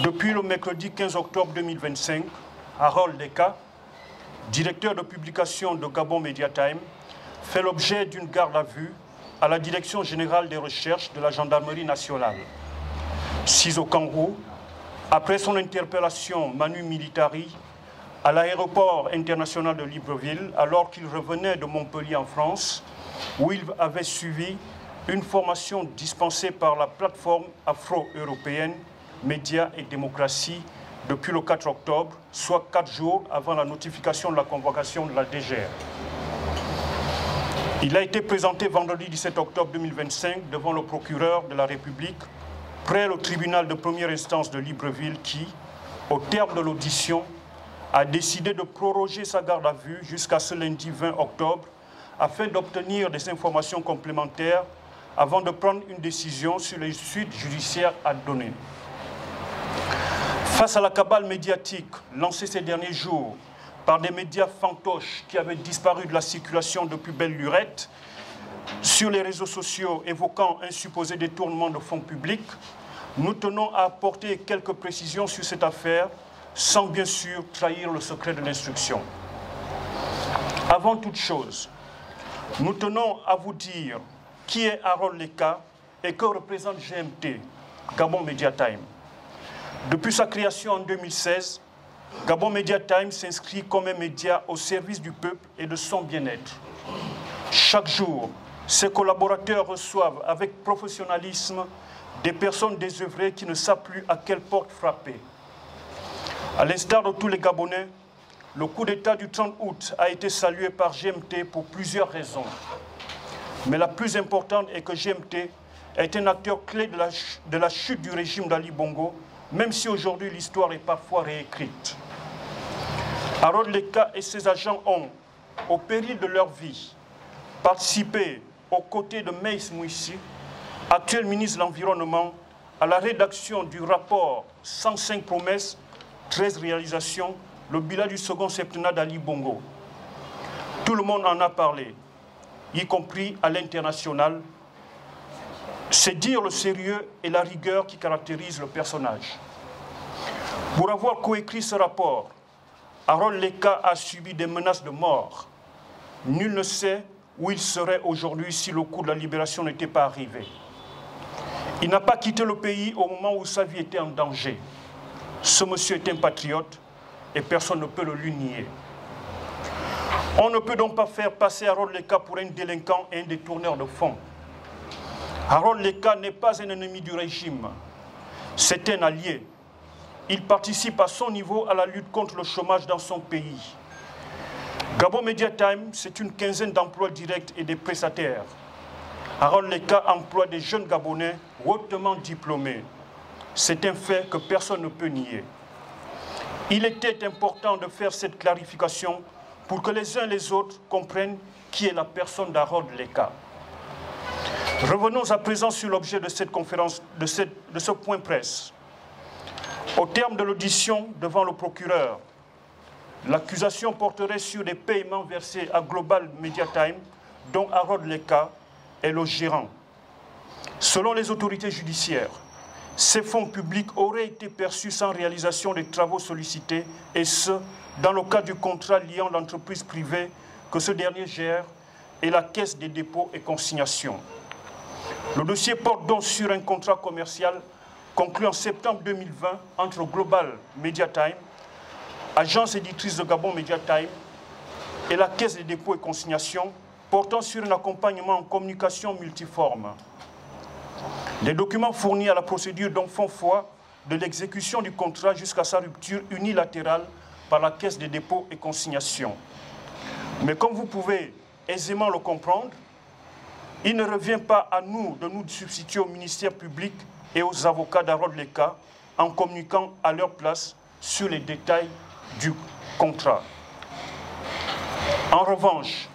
Depuis le mercredi 15 octobre 2025, Harold Leka, directeur de publication de Gabon Media Time, fait l'objet d'une garde à vue à la Direction générale des recherches de la Gendarmerie nationale. 6 au Kangourou, après son interpellation manu militari à l'aéroport international de Libreville, alors qu'il revenait de Montpellier en France, où il avait suivi une formation dispensée par la plateforme afro-européenne Médias et démocratie depuis le 4 octobre, soit 4 jours avant la notification de la convocation de la DGR. Il a été présenté vendredi 17 octobre 2025 devant le procureur de la République, près le tribunal de première instance de Libreville qui, au terme de l'audition, a décidé de proroger sa garde à vue jusqu'à ce lundi 20 octobre afin d'obtenir des informations complémentaires avant de prendre une décision sur les suites judiciaires à donner. Face à la cabale médiatique lancée ces derniers jours par des médias fantoches qui avaient disparu de la circulation depuis belle lurette, sur les réseaux sociaux évoquant un supposé détournement de fonds publics, nous tenons à apporter quelques précisions sur cette affaire sans bien sûr trahir le secret de l'instruction. Avant toute chose, nous tenons à vous dire qui est Harold Leka et que représente GMT, Gabon Media Time. Depuis sa création en 2016, Gabon Media Time s'inscrit comme un média au service du peuple et de son bien-être. Chaque jour, ses collaborateurs reçoivent avec professionnalisme des personnes désœuvrées qui ne savent plus à quelle porte frapper. À l'instar de tous les Gabonais, le coup d'État du 30 août a été salué par GMT pour plusieurs raisons. Mais la plus importante est que GMT est un acteur clé de la chute du régime d'Ali Bongo, même si aujourd'hui l'histoire est parfois réécrite. Harold Leka et ses agents ont, au péril de leur vie, participé aux côtés de Meïs Mouissi, actuel ministre de l'Environnement, à la rédaction du rapport 105 promesses, 13 réalisations, le bilan du second septennat d'Ali Bongo. Tout le monde en a parlé, y compris à l'international. C'est dire le sérieux et la rigueur qui caractérisent le personnage. Pour avoir coécrit ce rapport, Harold Leka a subi des menaces de mort. Nul ne sait où il serait aujourd'hui si le coup de la libération n'était pas arrivé. Il n'a pas quitté le pays au moment où sa vie était en danger. Ce monsieur est un patriote et personne ne peut le lui nier. On ne peut donc pas faire passer Harold Leka pour un délinquant et un détourneur de fonds. Harold Leka n'est pas un ennemi du régime, c'est un allié. Il participe à son niveau à la lutte contre le chômage dans son pays. Gabon Media Time, c'est une quinzaine d'emplois directs et des prestataires. Harold Leka emploie des jeunes Gabonais hautement diplômés. C'est un fait que personne ne peut nier. Il était important de faire cette clarification pour que les uns et les autres comprennent qui est la personne d'Harold Leka. Revenons à présent sur l'objet de cette conférence, de ce point presse. Au terme de l'audition devant le procureur, l'accusation porterait sur des paiements versés à Global Media Time, dont Harold Leka est le gérant. Selon les autorités judiciaires, ces fonds publics auraient été perçus sans réalisation des travaux sollicités, et ce, dans le cadre du contrat liant l'entreprise privée que ce dernier gère et la Caisse des dépôts et consignations. Le dossier porte donc sur un contrat commercial conclu en septembre 2020 entre Global Media Time, agence éditrice de Gabon Media Time, et la Caisse des dépôts et consignations, portant sur un accompagnement en communication multiforme. Les documents fournis à la procédure donc font foi de l'exécution du contrat jusqu'à sa rupture unilatérale par la Caisse des dépôts et consignations. Mais comme vous pouvez aisément le comprendre, il ne revient pas à nous de nous substituer au ministère public et aux avocats d'Harold Leka en communiquant à leur place sur les détails du contrat. En revanche,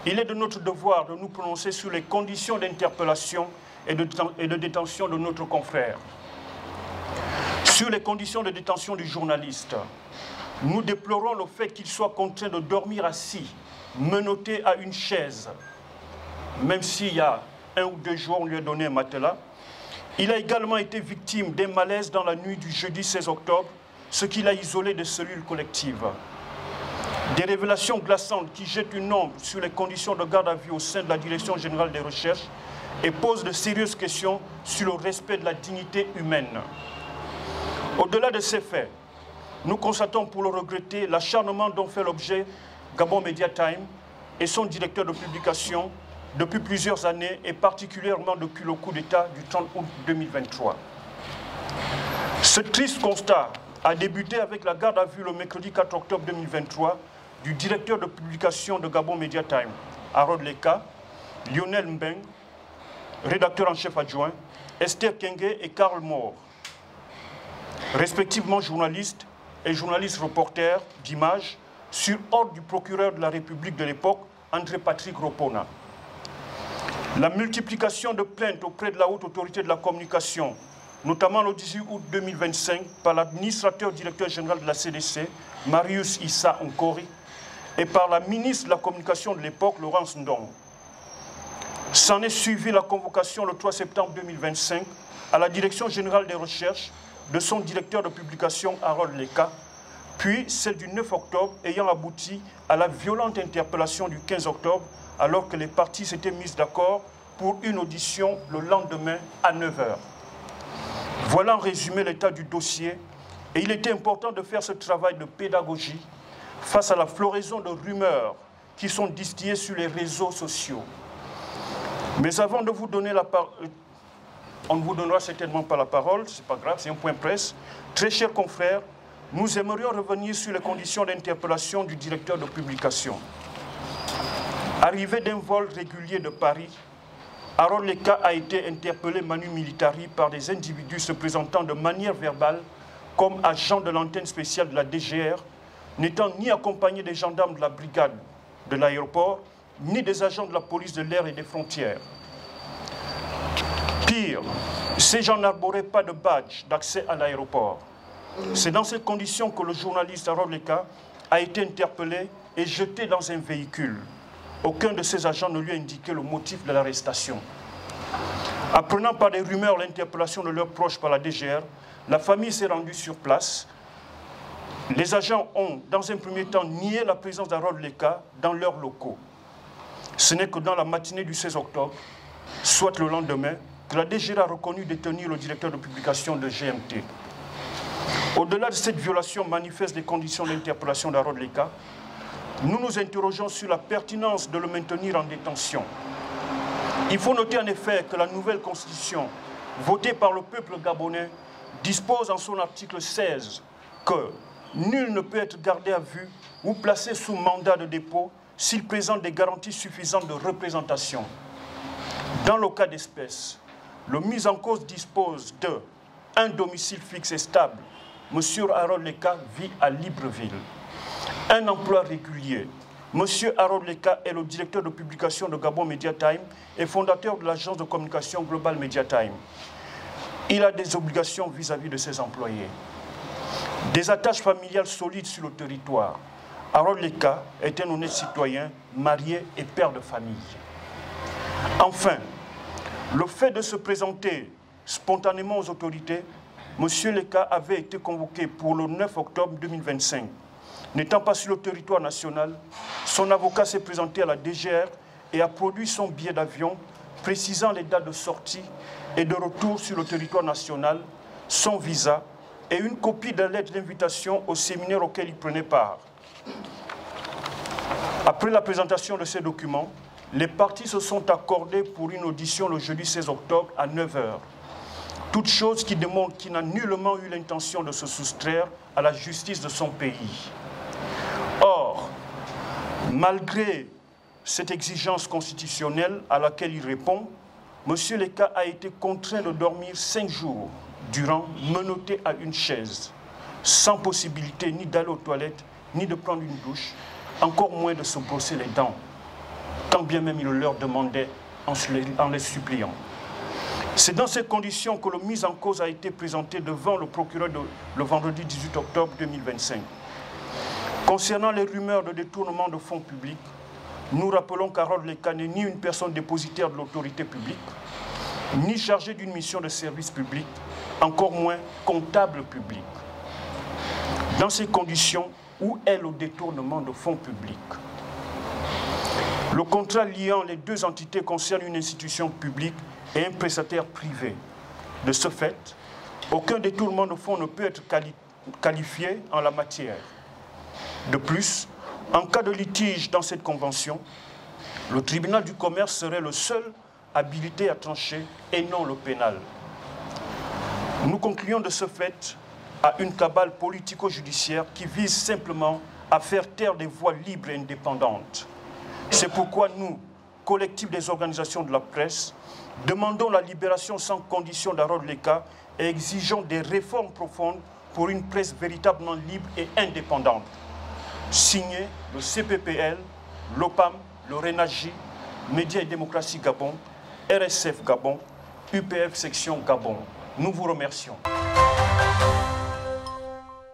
il est de notre devoir de nous prononcer sur les conditions d'interpellation et de détention de notre confrère. Sur les conditions de détention du journaliste, nous déplorons le fait qu'il soit contraint de dormir assis, menotté à une chaise. Même s'il y a 1 ou 2 jours, on lui a donné un matelas, Il a également été victime d'un malaise dans la nuit du jeudi 16 octobre, ce qui l'a isolé des cellules collectives. Des révélations glaçantes qui jettent une ombre sur les conditions de garde à vue au sein de la Direction générale des recherches et posent de sérieuses questions sur le respect de la dignité humaine. Au-delà de ces faits, nous constatons pour le regretter l'acharnement dont fait l'objet Gabon Media Time et son directeur de publication depuis plusieurs années et particulièrement depuis le coup d'État du 30 août 2023. Ce triste constat a débuté avec la garde à vue le mercredi 4 octobre 2023 du directeur de publication de Gabon Media Time, Harold Leka, Lionel Mbeng, rédacteur en chef adjoint, Esther Kenge et Karl Moore, respectivement journalistes et journalistes reporters d'images sur ordre du procureur de la République de l'époque, André Patrick Ropona. La multiplication de plaintes auprès de la haute autorité de la communication, notamment le 18 août 2025 par l'administrateur directeur général de la CDC, Marius Issa Nkori, et par la ministre de la Communication de l'époque, Laurence Ndong. S'en est suivi la convocation le 3 septembre 2025 à la Direction générale des recherches de son directeur de publication, Harold Leka, puis celle du 9 octobre ayant abouti à la violente interpellation du 15 octobre alors que les parties s'étaient mises d'accord pour une audition le lendemain à 9 h. Voilà en résumé l'état du dossier et il était important de faire ce travail de pédagogie face à la floraison de rumeurs qui sont distillées sur les réseaux sociaux. Mais avant de vous donner la parole, on ne vous donnera certainement pas la parole, c'est pas grave, c'est un point presse. Très chers confrères, nous aimerions revenir sur les conditions d'interpellation du directeur de publication. Arrivé d'un vol régulier de Paris, Harold Leka a été interpellé manu militari par des individus se présentant de manière verbale comme agent de l'antenne spéciale de la DGR, n'étant ni accompagné des gendarmes de la brigade de l'aéroport, ni des agents de la police de l'air et des frontières. Pire, ces gens n'arboraient pas de badge d'accès à l'aéroport. C'est dans ces conditions que le journaliste Harold Leka a été interpellé et jeté dans un véhicule. Aucun de ces agents ne lui a indiqué le motif de l'arrestation. Apprenant par des rumeurs l'interpellation de leurs proches par la DGR, la famille s'est rendue sur place. Les agents ont, dans un premier temps, nié la présence d'Harold Leka dans leurs locaux. Ce n'est que dans la matinée du 16 octobre, soit le lendemain, que la DGR a reconnu détenir le directeur de publication de GMT. Au-delà de cette violation manifeste des conditions d'interpellation d'Harold Leka, nous nous interrogeons sur la pertinence de le maintenir en détention. Il faut noter en effet que la nouvelle constitution, votée par le peuple gabonais, dispose en son article 16 que nul ne peut être gardé à vue ou placé sous mandat de dépôt s'il présente des garanties suffisantes de représentation. Dans le cas d'espèce, le mis en cause dispose de un domicile fixe et stable. Monsieur Harold Leka vit à Libreville. Un emploi régulier. Monsieur Harold Leka est le directeur de publication de Gabon Media Time et fondateur de l'agence de communication Global Media Time. Il a des obligations vis-à-vis de ses employés. Des attaches familiales solides sur le territoire. Harold Leka est un honnête citoyen, marié et père de famille. Enfin, le fait de se présenter spontanément aux autorités, M. Leka avait été convoqué pour le 9 octobre 2025. N'étant pas sur le territoire national, son avocat s'est présenté à la DGR et a produit son billet d'avion précisant les dates de sortie et de retour sur le territoire national, son visa et une copie de la lettre d'invitation au séminaire auquel il prenait part. Après la présentation de ces documents, les parties se sont accordées pour une audition le jeudi 16 octobre à 9 h. Toute chose qui démontre qu'il n'a nullement eu l'intention de se soustraire à la justice de son pays. Or, malgré cette exigence constitutionnelle à laquelle il répond, M. Leka a été contraint de dormir 5 jours durant, menotté à une chaise, sans possibilité ni d'aller aux toilettes, ni de prendre une douche, encore moins de se brosser les dents, tant bien même il leur demandait en les suppliant. C'est dans ces conditions que le mis en cause a été présenté devant le procureur le vendredi 18 octobre 2025. Concernant les rumeurs de détournement de fonds publics, nous rappelons qu'Harold Leka n'est ni une personne dépositaire de l'autorité publique, ni chargé d'une mission de service public, encore moins comptable public. Dans ces conditions, où est le détournement de fonds publics? Le contrat liant les deux entités concerne une institution publique et un prestataire privé. De ce fait, aucun détournement de fonds ne peut être qualifié en la matière. De plus, en cas de litige dans cette convention, le tribunal du commerce serait le seul habilité à trancher et non le pénal. Nous concluons de ce fait à une cabale politico-judiciaire qui vise simplement à faire taire des voix libres et indépendantes. C'est pourquoi nous, collectif des organisations de la presse, demandons la libération sans condition d'Harold Leka et exigeons des réformes profondes pour une presse véritablement libre et indépendante. Signé le CPPL, l'OPAM, le RENAGI, Médias et Démocratie Gabon, RSF Gabon, UPF Section Gabon. Nous vous remercions.